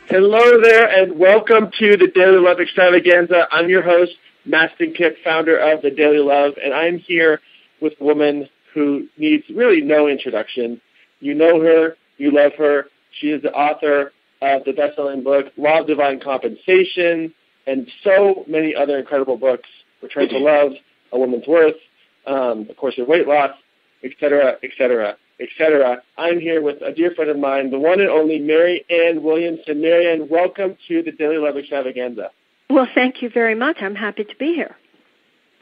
Hello there, and welcome to the Daily Love Extravaganza. I'm your host, Mastin Kipp, founder of the Daily Love, and I'm here with a woman who needs really no introduction. You know her, you love her. She is the author of the best-selling book, Law of Divine Compensation, and so many other incredible books, Return to Love, A Woman's Worth, of course, Your Weight Loss, etc., etc., etc. I'm here with a dear friend of mine, the one and only Marianne Williamson. Marianne, welcome to the Daily Love Extravaganza. Well, thank you very much. I'm happy to be here.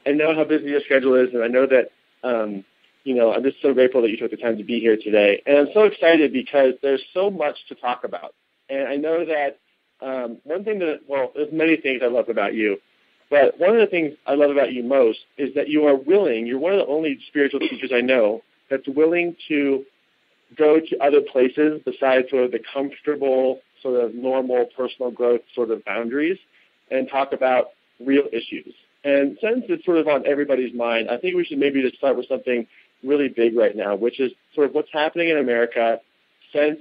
I know how busy your schedule is, and I know that, I'm just so grateful that you took the time to be here today. And I'm so excited because there's so much to talk about. And I know that there's many things I love about you, but one of the things I love about you most is that you are willing, you're one of the only spiritual teachers I know that's willing to go to other places besides sort of the comfortable, sort of normal personal growth sort of boundaries and talk about real issues. And since it's sort of on everybody's mind, I think we should maybe just start with something really big right now, which is sort of what's happening in America since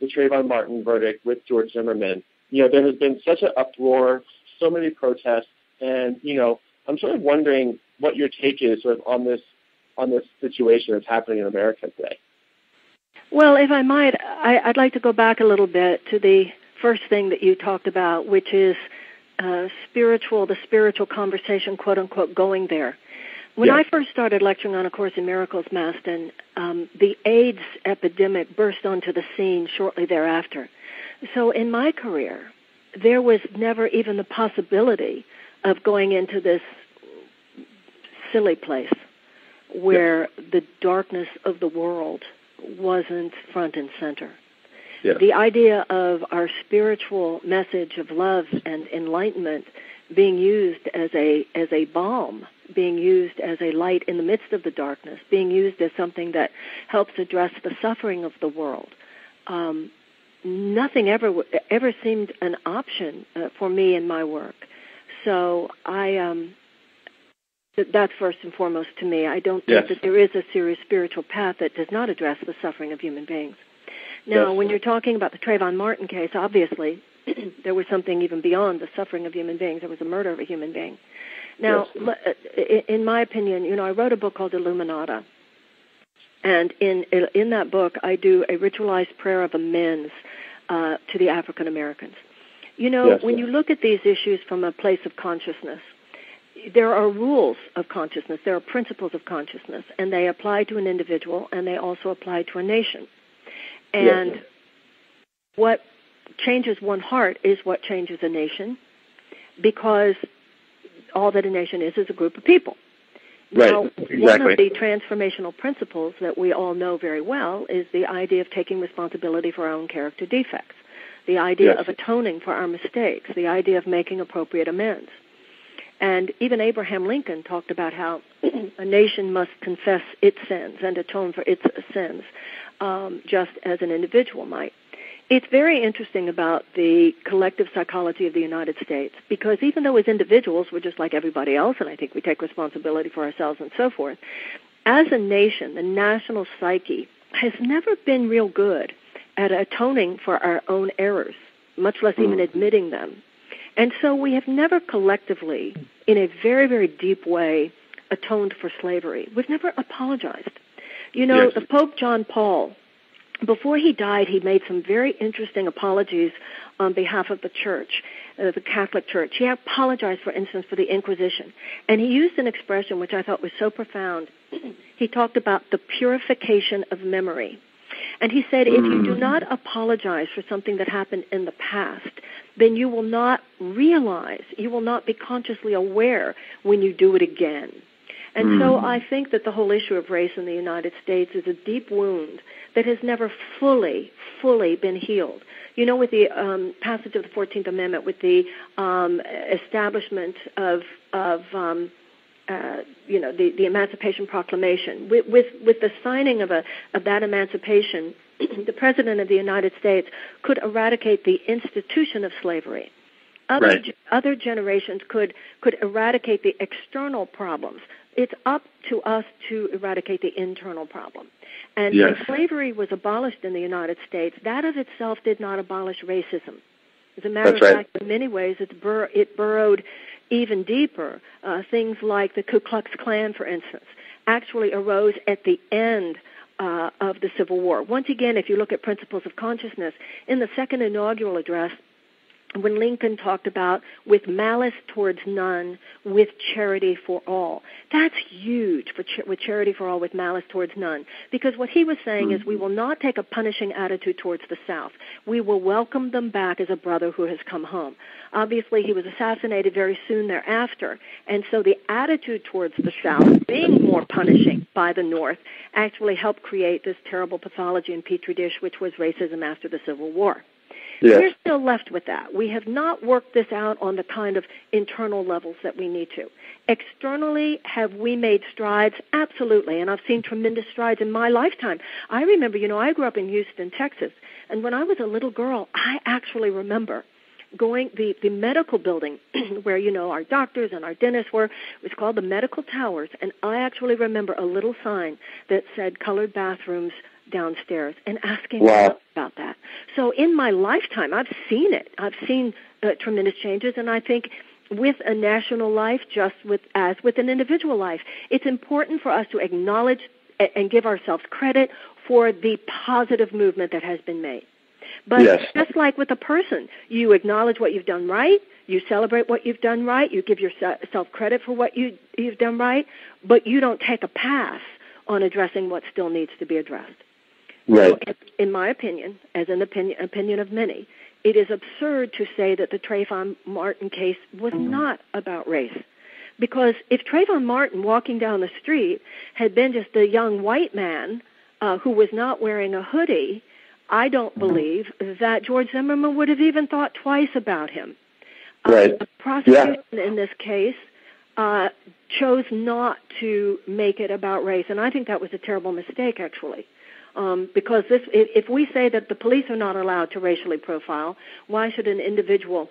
the Trayvon Martin verdict with George Zimmerman. There has been such an uproar, so many protests, and, I'm sort of wondering what your take is sort of on this situation that's happening in America today. Well, if I might, I'd like to go back a little bit to the first thing that you talked about, which is the spiritual conversation, quote unquote, going there. When I first started lecturing on A Course in Miracles, Mastin, the AIDS epidemic burst onto the scene shortly thereafter. So in my career, there was never even the possibility of going into this silly place where the darkness of the world wasn't front and center. Yeah. The idea of our spiritual message of love and enlightenment being used as a balm, being used as a light in the midst of the darkness, being used as something that helps address the suffering of the world. Nothing ever seemed an option for me in my work. So that's first and foremost to me. I don't think that there is a serious spiritual path that does not address the suffering of human beings. Now, when you're talking about the Trayvon Martin case, obviously there was something even beyond the suffering of human beings. There was a murder of a human being. Now, in my opinion, I wrote a book called Illuminata, and in that book I do a ritualized prayer of amends to the African Americans. When you look at these issues from a place of consciousness, there are rules of consciousness, there are principles of consciousness, and they apply to an individual, and they also apply to a nation. And what changes one heart is what changes a nation, because all that a nation is a group of people. Now, one of the transformational principles that we all know very well is the idea of taking responsibility for our own character defects, the idea of atoning for our mistakes, the idea of making appropriate amends. And even Abraham Lincoln talked about how a nation must confess its sins and atone for its sins, just as an individual might. It's very interesting about the collective psychology of the United States, because even though as individuals we're just like everybody else, and I think we take responsibility for ourselves and so forth, as a nation, the national psyche has never been real good at atoning for our own errors, much less even admitting them. And so we have never collectively, in a very, very deep way, atoned for slavery. We've never apologized. The Pope John Paul, before he died, he made some very interesting apologies on behalf of the Church, the Catholic Church. He apologized, for instance, for the Inquisition. And he used an expression which I thought was so profound. He talked about the purification of memory. And he said, if you do not apologize for something that happened in the past, then you will not realize, you will not be consciously aware when you do it again. And so I think that the whole issue of race in the United States is a deep wound that has never fully been healed. With the passage of the 14th Amendment, with the establishment of the Emancipation Proclamation, with the signing of that emancipation, the President of the United States could eradicate the institution of slavery. Other generations could eradicate the external problems. It's up to us to eradicate the internal problem. And when slavery was abolished in the United States, that of itself did not abolish racism. As a matter of fact, in many ways, it burrowed even deeper. Things like the Ku Klux Klan, for instance, actually arose at the end of the Civil War. Once again, if you look at principles of consciousness, in the second inaugural address, when Lincoln talked about with malice towards none, with charity for all. That's huge, with charity for all, with malice towards none. Because what he was saying is we will not take a punishing attitude towards the South. We will welcome them back as a brother who has come home. Obviously, he was assassinated very soon thereafter. And so the attitude towards the South, being more punishing by the North, actually helped create this terrible pathology in Petri dish, which was racism after the Civil War. Yes. We're still left with that. We have not worked this out on the kind of internal levels that we need to. Externally, have we made strides? Absolutely, and I've seen tremendous strides in my lifetime. I remember, I grew up in Houston, Texas, and when I was a little girl, I actually remember going the medical building where, our doctors and our dentists were. It was called the Medical Towers, and I actually remember a little sign that said colored bathrooms downstairs, and asking about that. So in my lifetime, I've seen it. I've seen tremendous changes, and I think with a national life, as with an individual life, it's important for us to acknowledge and give ourselves credit for the positive movement that has been made. But just like with a person, you acknowledge what you've done right, you celebrate what you've done right, you give yourself credit for what you've done right, but you don't take a pass on addressing what still needs to be addressed. Right. So, in my opinion, as an opinion of many, it is absurd to say that the Trayvon Martin case was not about race. Because if Trayvon Martin walking down the street had been just a young white man who was not wearing a hoodie, I don't believe that George Zimmerman would have even thought twice about him. The prosecution in this case chose not to make it about race, and I think that was a terrible mistake, actually. Because if we say that the police are not allowed to racially profile, why should an individual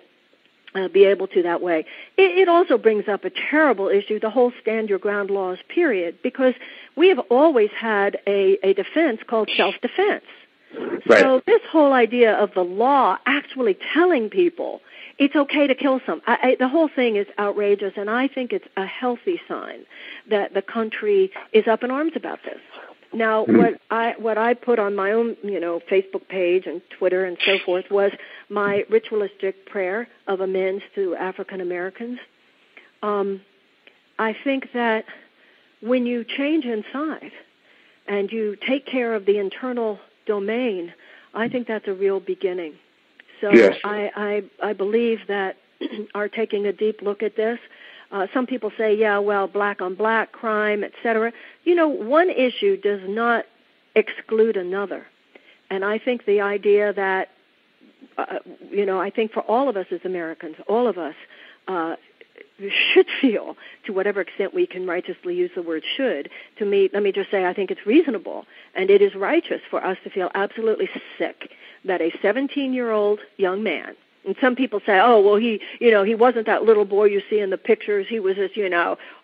be able to that way? It also brings up a terrible issue, the whole stand your ground laws, period, because we have always had a defense called self-defense. Right. So this whole idea of the law actually telling people it's okay to kill some, the whole thing is outrageous, and I think it's a healthy sign that the country is up in arms about this. Now, what I put on my own, Facebook page and Twitter and so forth was my ritualistic prayer of amends to African Americans. I think that when you change inside and you take care of the internal domain, I think that's a real beginning. So I believe that our taking a deep look at this. Some people say, black on black crime, et cetera. One issue does not exclude another. And I think the idea that, I think for all of us as Americans, all of us should feel, to whatever extent we can righteously use the word should, to me, let me just say I think it's reasonable and it is righteous for us to feel absolutely sick that a 17-year-old young man, and some people say, he wasn't that little boy you see in the pictures. He was this,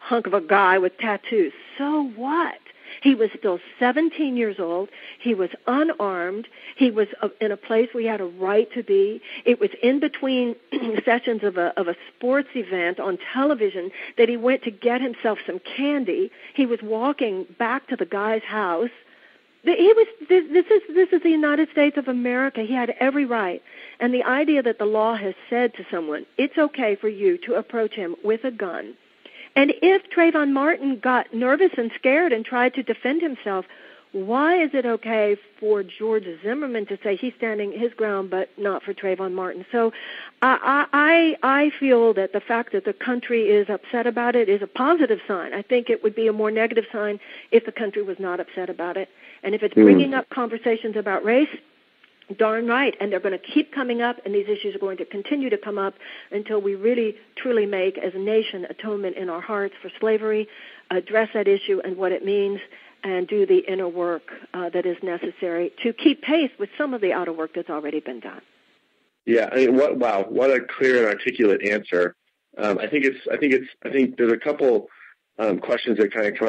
hunk of a guy with tattoos. So what? He was still 17 years old. He was unarmed. He was in a place where he had a right to be. It was in between sessions of a sports event on television that he went to get himself some candy. He was walking back to the guy's house. This is the United States of America. He had every right. And the idea that the law has said to someone, it's okay for you to approach him with a gun. And if Trayvon Martin got nervous and scared and tried to defend himself, why is it okay for George Zimmerman to say he's standing his ground but not for Trayvon Martin? So I feel that the fact that the country is upset about it is a positive sign. I think it would be a more negative sign if the country was not upset about it. And if it's bringing up conversations about race, darn right, and they're going to keep coming up, and these issues are going to continue to come up until we really, truly make, as a nation, atonement in our hearts for slavery, address that issue and what it means, and do the inner work that is necessary to keep pace with some of the outer work that's already been done. Yeah, I mean, what a clear and articulate answer. I think there's a couple questions that kind of come up